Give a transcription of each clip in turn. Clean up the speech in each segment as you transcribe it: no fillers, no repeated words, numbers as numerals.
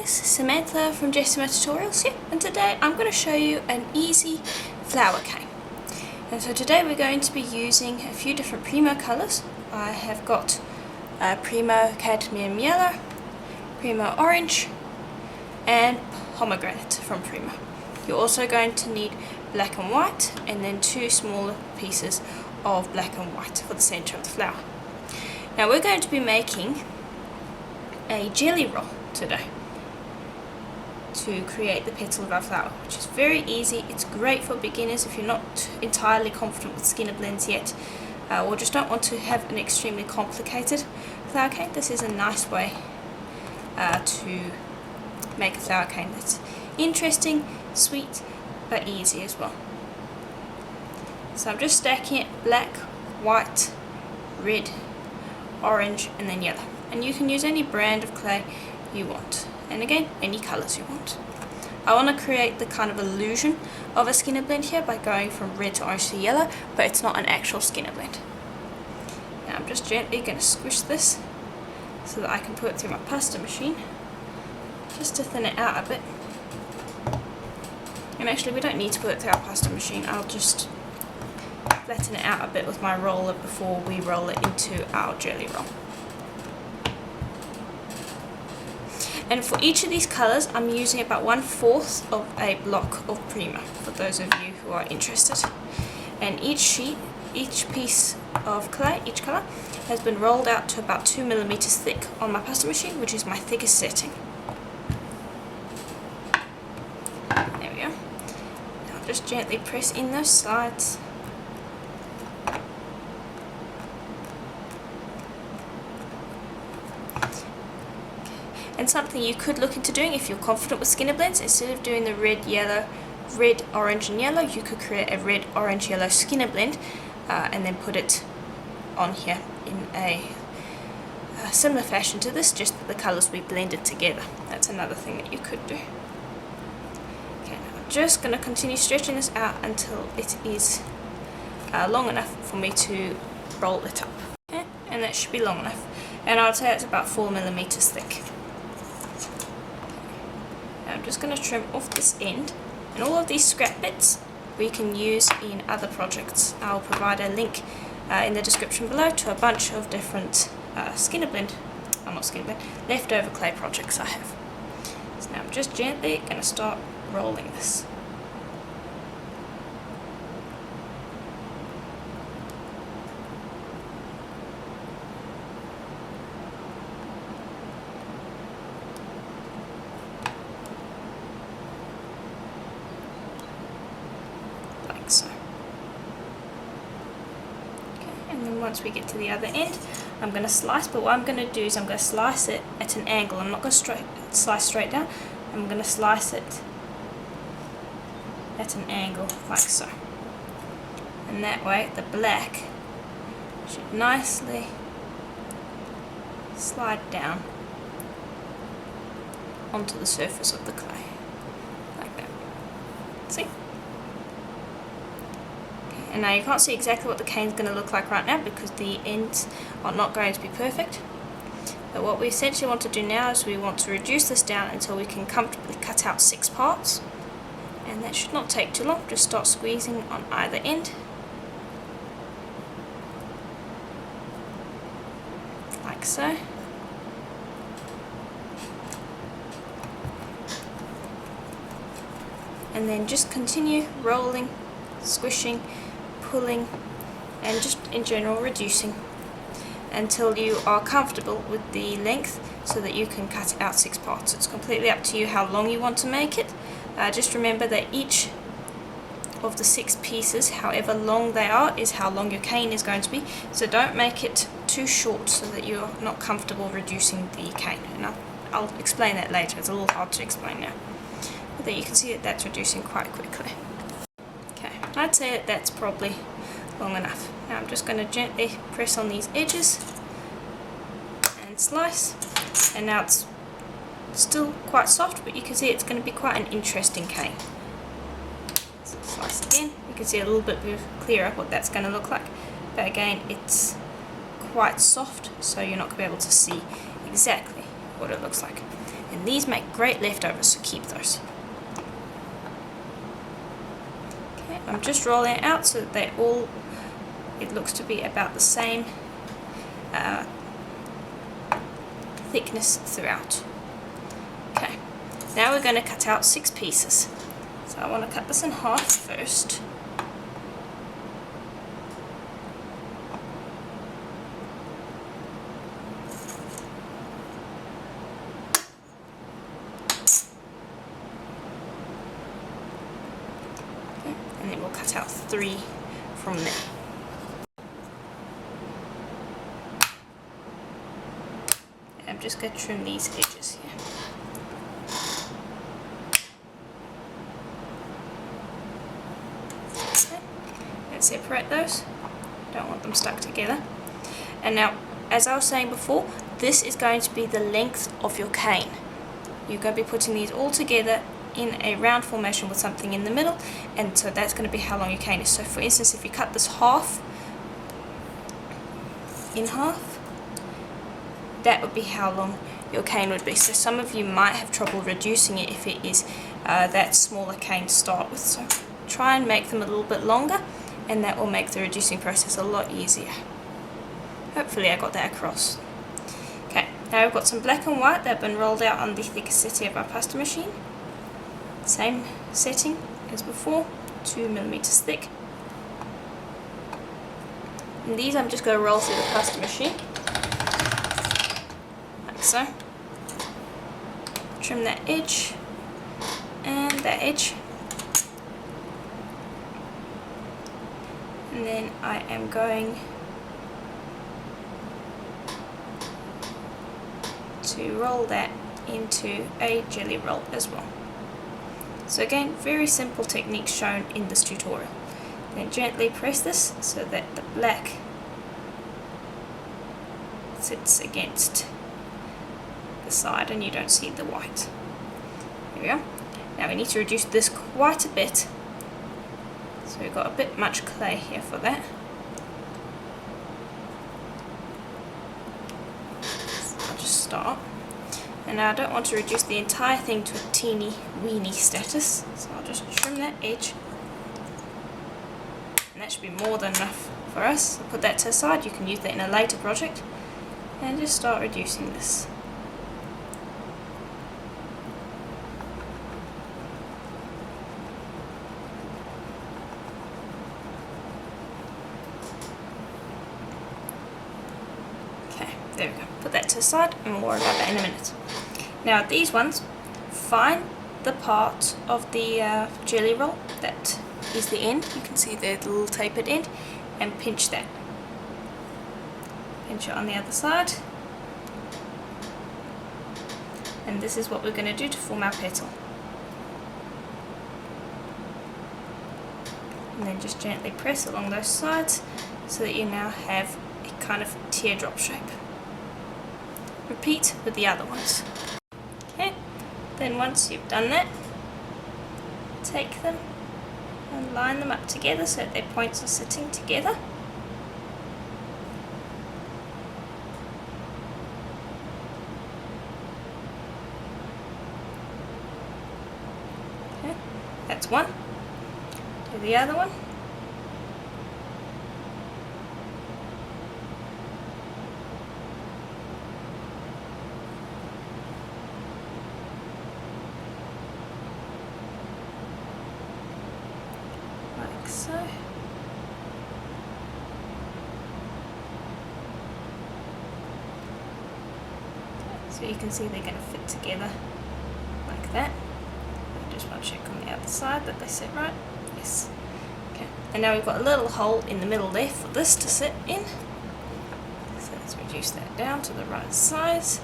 guys, Samantha from Jessama Tutorials here, and today I'm going to show you an easy flower cane. And so today we're going to be using a few different Primo colours. I have got Primo Cadmium Yellow, Primo Orange and Pomegranate from Primo. You're also going to need black and white and then two smaller pieces of black and white for the centre of the flower. Now we're going to be making a jelly roll today to create the petal of our flower, which is very easy. It's great for beginners if you're not entirely confident with skinner blends yet, or just don't want to have an extremely complicated flower cane. This is a nice way to make a flower cane that's interesting, sweet, but easy as well. So I'm just stacking it black, white, red, orange and then yellow, and you can use any brand of clay you want, and again any colours you want. I want to create the kind of illusion of a skinner blend here by going from red to orange to yellow, but it's not an actual skinner blend. Now I'm just gently going to squish this so that I can put it through my pasta machine just to thin it out a bit. And actually we don't need to put it through our pasta machine, I'll just flatten it out a bit with my roller before we roll it into our jelly roll. And for each of these colours I'm using about 1/4 of a block of Primo, for those of you who are interested. And each piece of clay, each colour, has been rolled out to about 2 millimeters thick on my pasta machine, which is my thickest setting. There we go. Now just gently press in those sides. And something you could look into doing if you're confident with skinner blends, instead of doing the red, orange and yellow, you could create a red, orange, yellow skinner blend and then put it on here in a similar fashion to this, just that the colours will be blended together. That's another thing that you could do. Okay, now I'm just going to continue stretching this out until it is long enough for me to roll it up. Okay, and that should be long enough. And I'd say it's about 4 millimeters thick. I'm just going to trim off this end, and all of these scrap bits we can use in other projects. I'll provide a link in the description below to a bunch of different leftover clay projects I have. So now I'm just gently going to start rolling this. So. Okay, and then once we get to the other end, I'm going to slice, but what I'm going to do is I'm going to slice it at an angle. I'm not going to slice straight down, I'm going to slice it at an angle like so. And that way the black should nicely slide down onto the surface of the clay, like that. See? And now you can't see exactly what the cane's going to look like right now because the ends are not going to be perfect. But what we essentially want to do now is we want to reduce this down until we can comfortably cut out 6 parts. And that should not take too long. Just start squeezing on either end. Like so. And then just continue rolling, squishing, pulling, and just in general reducing until you are comfortable with the length so that you can cut it out 6 parts. It's completely up to you how long you want to make it. Just remember that each of the 6 pieces, however long they are, is how long your cane is going to be, so don't make it too short so that you're not comfortable reducing the cane. And I'll explain that later, it's a little hard to explain now. But there you can see that that's reducing quite quickly. I'd say that that's probably long enough. Now I'm just going to gently press on these edges and slice, and now it's still quite soft, but you can see it's going to be quite an interesting cane. So slice again, you can see a little bit clearer what that's going to look like, but again it's quite soft, so you're not going to be able to see exactly what it looks like. and these make great leftovers, so keep those. Okay, I'm just rolling it out so that it looks to be about the same thickness throughout. Okay, now we're going to cut out 6 pieces. So I want to cut this in half first. Okay, and then we'll cut out 3 from there. I'm just going to trim these edges here. Okay. And separate those. Don't want them stuck together. And now, as I was saying before, this is going to be the length of your cane. You're going to be putting these all together in a round formation with something in the middle, and so that's going to be how long your cane is. So for instance, if you cut this in half, that would be how long your cane would be. So some of you might have trouble reducing it if it is that smaller cane to start with. So try and make them a little bit longer, and that will make the reducing process a lot easier. Hopefully I got that across. Okay, now we've got some black and white that have been rolled out on the thickest setting of our pasta machine. Same setting as before, 2mm thick. And these I'm just going to roll through the pasta machine. So, trim that edge and that edge, and then I am going to roll that into a jelly roll as well. So again, very simple techniques shown in this tutorial. Then gently press this so that the black sits against the side and you don't see the white. There we go. Now we need to reduce this quite a bit, so we've got a bit much clay here for that. So I'll just start, and now I don't want to reduce the entire thing to a teeny weeny status, so I'll just trim that edge, and that should be more than enough for us. I'll put that to the side. You can use that in a later project, and just start reducing this. There we go, put that to the side and we'll worry about that in a minute. Now these ones, find the part of the jelly roll that is the end. You can see the little tapered end, and pinch that. Pinch it on the other side. And this is what we're going to do to form our petal. And then just gently press along those sides so that you now have a kind of teardrop shape. Repeat with the other ones. Okay, then once you've done that, take them and line them up together so that their points are sitting together. Okay, that's one. Do the other one. Like so. So you can see they're going to fit together like that. I just want to check on the other side that they sit right. Yes. Okay. And now we've got a little hole in the middle there for this to sit in. So let's reduce that down to the right size.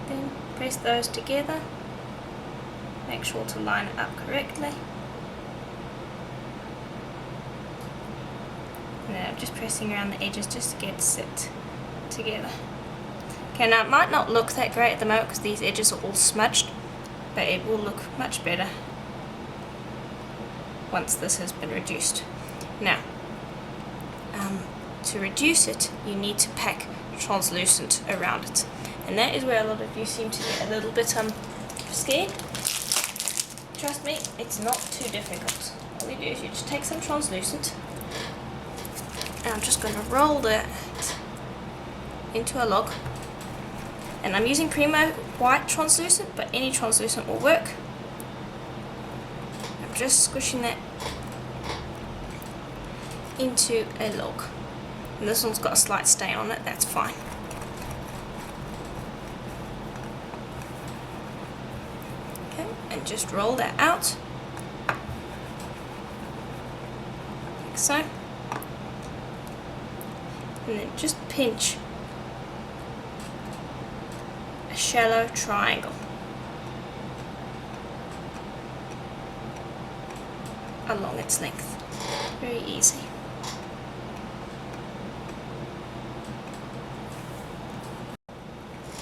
Then press those together. Make sure to line it up correctly. And then I'm just pressing around the edges just to get it sit together. Okay, Okay, now it might not look that great at the moment because these edges are all smudged, but it will look much better once this has been reduced. Now, to reduce it, you need to pack translucent around it, and that is where a lot of you seem to get a little bit scared. Trust me, it's not too difficult. All you do is you just take some translucent, and I'm just going to roll that into a log. And I'm using Primo white translucent, but any translucent will work. I'm just squishing that into a log. And this one's got a slight stain on it, that's fine. Okay, and just roll that out. Like so. And then just pinch a shallow triangle along its length. Very easy.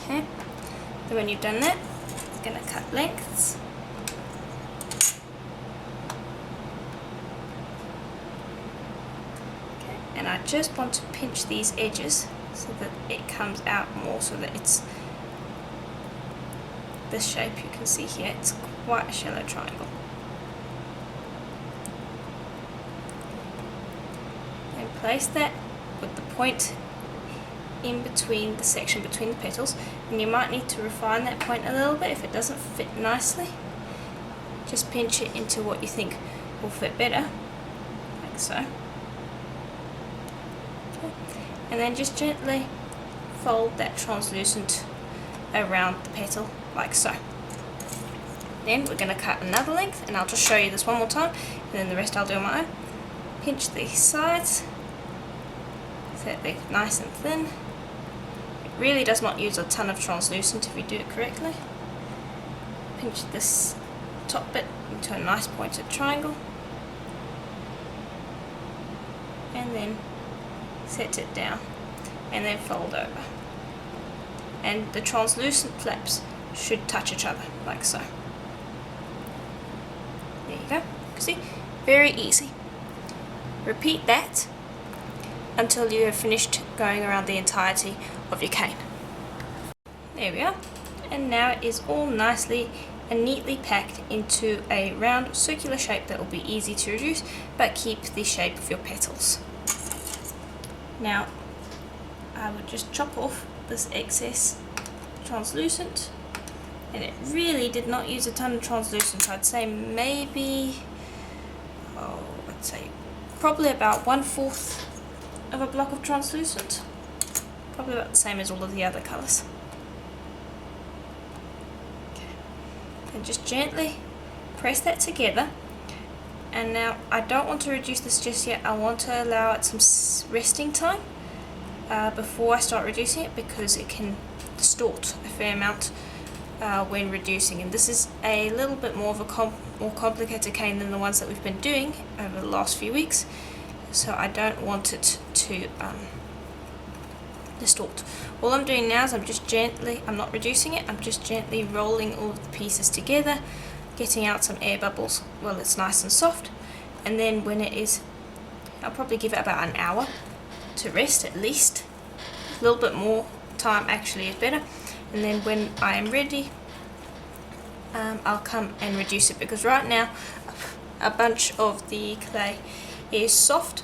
Okay, then when you've done that, you're going to cut lengths. Okay, and I just want to pinch these edges so that it comes out more, so that it's this shape you can see here. It's quite a shallow triangle. And place that with the point in between the section between the petals, and you might need to refine that point a little bit if it doesn't fit nicely. Just pinch it into what you think will fit better, like so. Okay. And then just gently fold that translucent around the petal, like so. Then we're going to cut another length, and I'll just show you this one more time, and then the rest I'll do on my own. Pinch these sides so that they're nice and thin. It really does not use a ton of translucent if you do it correctly. Pinch this top bit into a nice pointed triangle, and then set it down, and then fold over. And the translucent flaps should touch each other, like so. There you go. You can see, very easy. Repeat that until you have finished going around the entirety of your cane. There we are. And now it is all nicely and neatly packed into a round circular shape that will be easy to reduce, but keep the shape of your petals. Now, I would just chop off this excess translucent, and it really did not use a ton of translucent. I'd say maybe, I'd say probably about 1/4 of a block of translucent, probably about the same as all of the other colours. Okay. And just gently press that together. And now I don't want to reduce this just yet. I want to allow it some resting time before I start reducing it, because it can distort a fair amount when reducing. And this is a little bit more of a more complicated cane than the ones that we've been doing over the last few weeks, so I don't want it to distort. All I'm doing now is I'm not reducing it, I'm just gently rolling all of the pieces together, getting out some air bubbles while it's nice and soft. And then when it is, I'll probably give it about an hour to rest at least. A little bit more time actually is better. And then when I am ready, I'll come and reduce it, because right now a bunch of the clay is soft,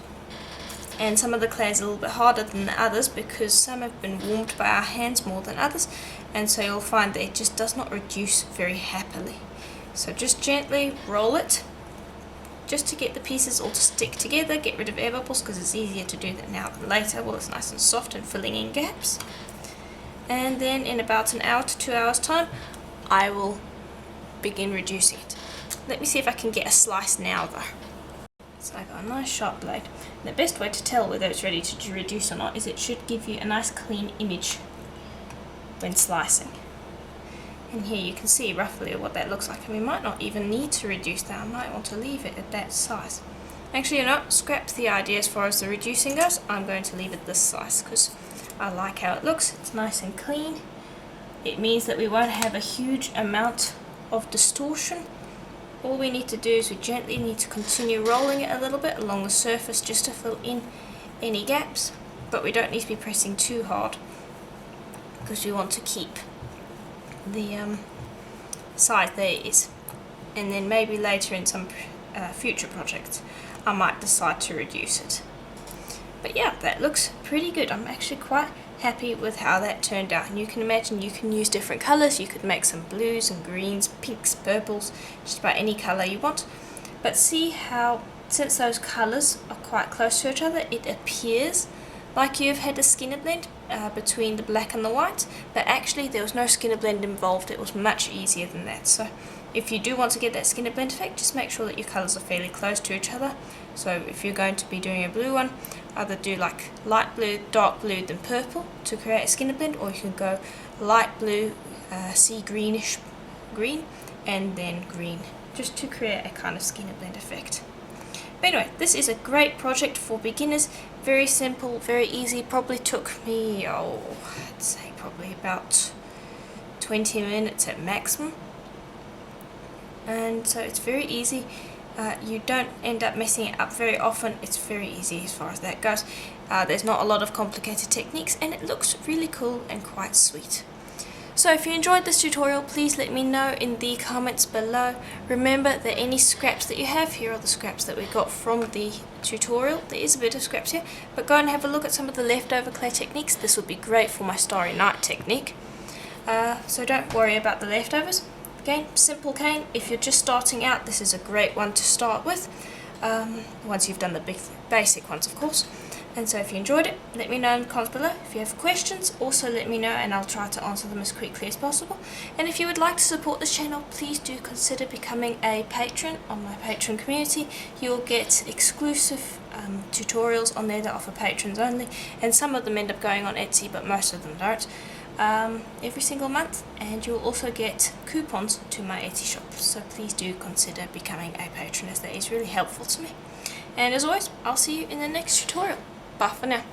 and some of the clay is a little bit harder than the others because some have been warmed by our hands more than others, and so you'll find that it just does not reduce very happily. So just gently roll it, just to get the pieces all to stick together, get rid of air bubbles, because it's easier to do that now than later while it's nice and soft and filling in gaps. And then in about an hour to 2 hours time, I will begin reducing it. Let me see if I can get a slice now though. So I got a nice sharp blade. And the best way to tell whether it's ready to reduce or not is it should give you a nice clean image when slicing. And here you can see roughly what that looks like, and we might not even need to reduce that. I might want to leave it at that size. Actually, you know, scrap the idea as far as the reducing goes. I'm going to leave it this size because I like how it looks. It's nice and clean. It means that we won't have a huge amount of distortion. All we need to do is we gently need to continue rolling it a little bit along the surface just to fill in any gaps, but we don't need to be pressing too hard because we want to keep the size there it is. And then maybe later in some future projects I might decide to reduce it. But yeah, that looks pretty good. I'm actually quite happy with how that turned out, and you can imagine you can use different colours. You could make some blues and greens, pinks, purples, just about any colour you want. But see how, since those colours are quite close to each other, it appears like you've had a skinner blend between the black and the white, but actually there was no skinner blend involved. It was much easier than that. So if you do want to get that skinner blend effect, just make sure that your colours are fairly close to each other. So if you're going to be doing a blue one, either do like light blue, dark blue, then purple to create a skinner blend, or you can go light blue, sea greenish green, and then green, just to create a kind of skinner blend effect. But anyway, this is a great project for beginners. Very simple, very easy. Probably took me, I'd say probably about 20 minutes at maximum. And so it's very easy. You don't end up messing it up very often. It's very easy as far as that goes. There's not a lot of complicated techniques, and it looks really cool and quite sweet. So if you enjoyed this tutorial, please let me know in the comments below. Remember that any scraps that you have, here are the scraps that we got from the tutorial. There is a bit of scraps here, but go and have a look at some of the leftover clay techniques. This would be great for my Starry Night technique. So don't worry about the leftovers. Again, simple cane. If you're just starting out, this is a great one to start with. Once you've done the big basic ones, of course. And so if you enjoyed it, let me know in the comments below. If you have questions, also let me know and I'll try to answer them as quickly as possible. And if you would like to support this channel, please do consider becoming a patron on my Patreon community. You'll get exclusive tutorials on there that offer patrons only, and some of them end up going on Etsy, but most of them don't. Every single month, and you'll also get coupons to my Etsy shop, so please do consider becoming a patron, as that is really helpful to me. And as always, I'll see you in the next tutorial. Bye for now.